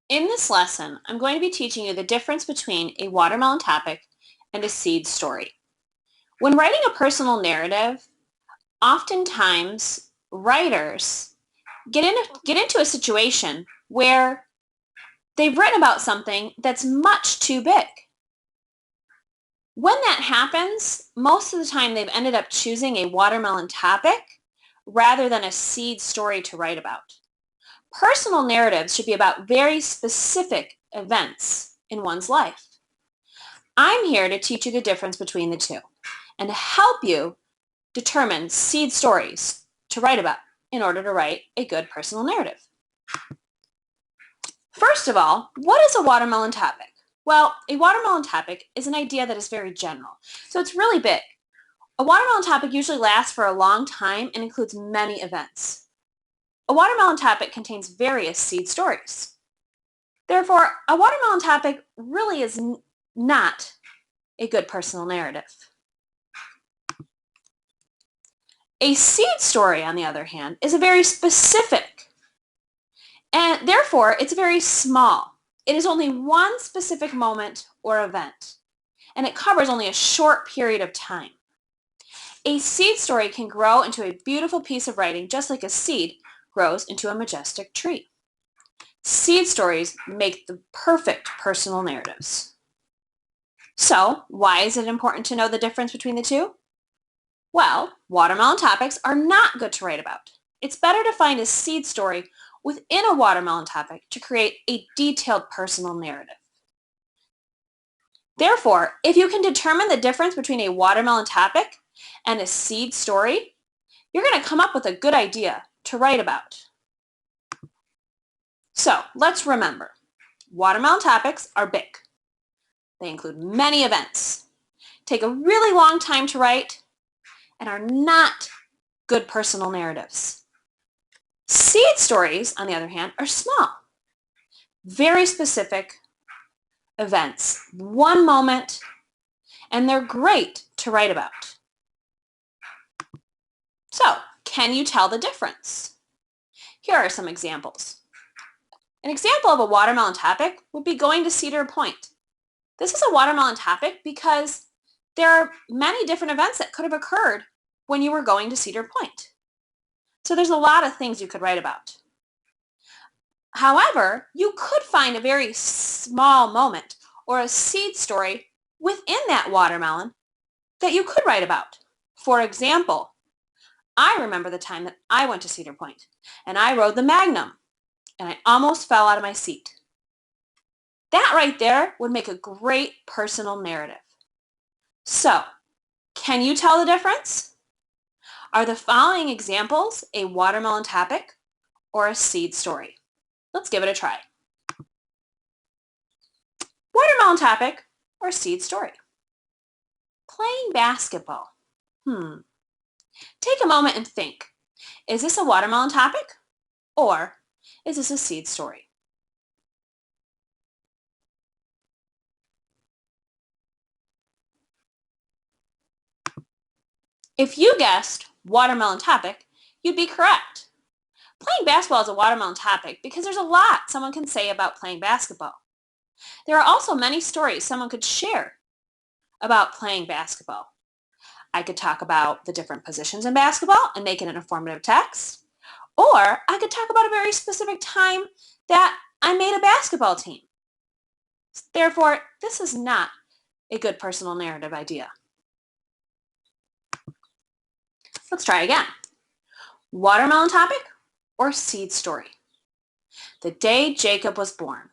In this lesson, I'm going to be teaching you the difference between a watermelon topic and a seed story. When writing a personal narrative, oftentimes writers get into a situation where they've written about something that's much too big. When that happens, most of the time they've ended up choosing a watermelon topic rather than a seed story to write about. Personal narratives should be about very specific events in one's life. I'm here to teach you the difference between the two and to help you determine seed stories to write about in order to write a good personal narrative. First of all, what is a watermelon topic? Well, a watermelon topic is an idea that is very general, so it's really big. A watermelon topic usually lasts for a long time and includes many events. A watermelon topic contains various seed stories. Therefore, a watermelon topic really is not a good personal narrative. A seed story, on the other hand, is a very specific, and therefore it's very small. It is only one specific moment or event, and it covers only a short period of time. A seed story can grow into a beautiful piece of writing just like a seed grows into a majestic tree. Seed stories make the perfect personal narratives. So, why is it important to know the difference between the two? Well, watermelon topics are not good to write about. It's better to find a seed story within a watermelon topic to create a detailed personal narrative. Therefore, if you can determine the difference between a watermelon topic and a seed story, you're going to come up with a good idea to write about. So, let's remember, watermelon topics are big. They include many events, take a really long time to write, and are not good personal narratives. Seed stories, on the other hand, are small, very specific events, one moment, and they're great to write about. So, can you tell the difference? Here are some examples. An example of a watermelon topic would be going to Cedar Point. This is a watermelon topic because there are many different events that could have occurred when you were going to Cedar Point. So there's a lot of things you could write about. However, you could find a very small moment or a seed story within that watermelon that you could write about. For example, I remember the time that I went to Cedar Point and I rode the Magnum and I almost fell out of my seat. That right there would make a great personal narrative. So, can you tell the difference? Are the following examples a watermelon topic or a seed story? Let's give it a try. Watermelon topic or seed story? Playing basketball. Take a moment and think. Is this a watermelon topic or is this a seed story? If you guessed watermelon topic, you'd be correct. Playing basketball is a watermelon topic because there's a lot someone can say about playing basketball. There are also many stories someone could share about playing basketball. I could talk about the different positions in basketball and make it an informative text, or I could talk about a very specific time that I made a basketball team. Therefore, this is not a good personal narrative idea. Let's try again. Watermelon topic or seed story? The day Jacob was born.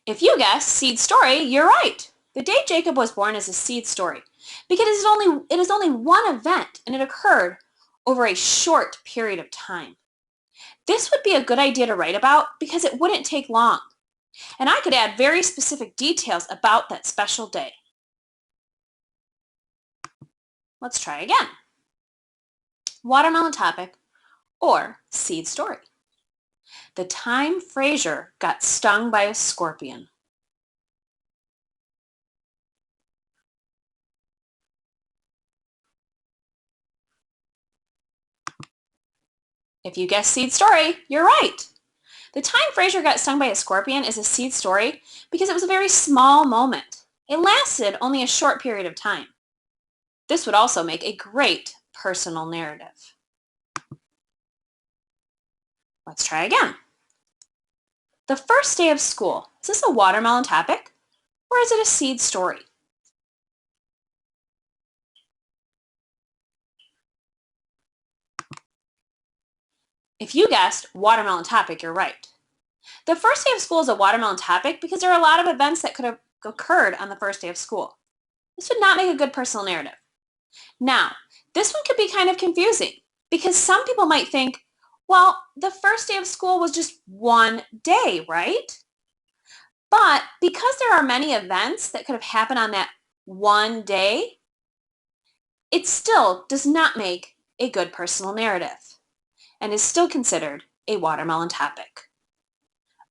If you guessed seed story, you're right. The day Jacob was born is a seed story because it is only one event and it occurred over a short period of time. This would be a good idea to write about because it wouldn't take long, and I could add very specific details about that special day. Let's try again. Watermelon topic or seed story? The time Fraser got stung by a scorpion. If you guessed seed story, you're right. The time Fraser got stung by a scorpion is a seed story because it was a very small moment. It lasted only a short period of time. This would also make a great personal narrative. Let's try again. The first day of school. Is this a watermelon topic or is it a seed story? If you guessed watermelon topic, you're right. The first day of school is a watermelon topic because there are a lot of events that could have occurred on the first day of school. This would not make a good personal narrative. Now, this one could be kind of confusing because some people might think, well, the first day of school was just one day, right? But because there are many events that could have happened on that one day, it still does not make a good personal narrative and is still considered a watermelon topic.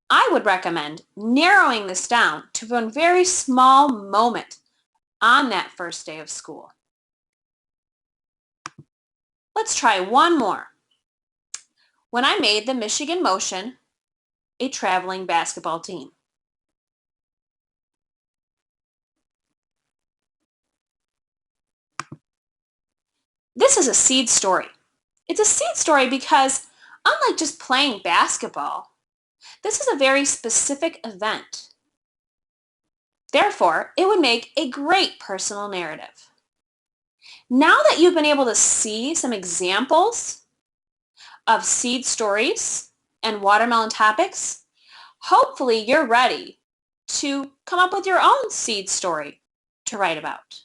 I would recommend narrowing this down to one very small moment on that first day of school. Let's try one more. When I made the Michigan Motion a traveling basketball team. This is a seed story. It's a seed story because unlike just playing basketball, this is a very specific event. Therefore, it would make a great personal narrative. Now that you've been able to see some examples of seed stories and watermelon topics, hopefully you're ready to come up with your own seed story to write about.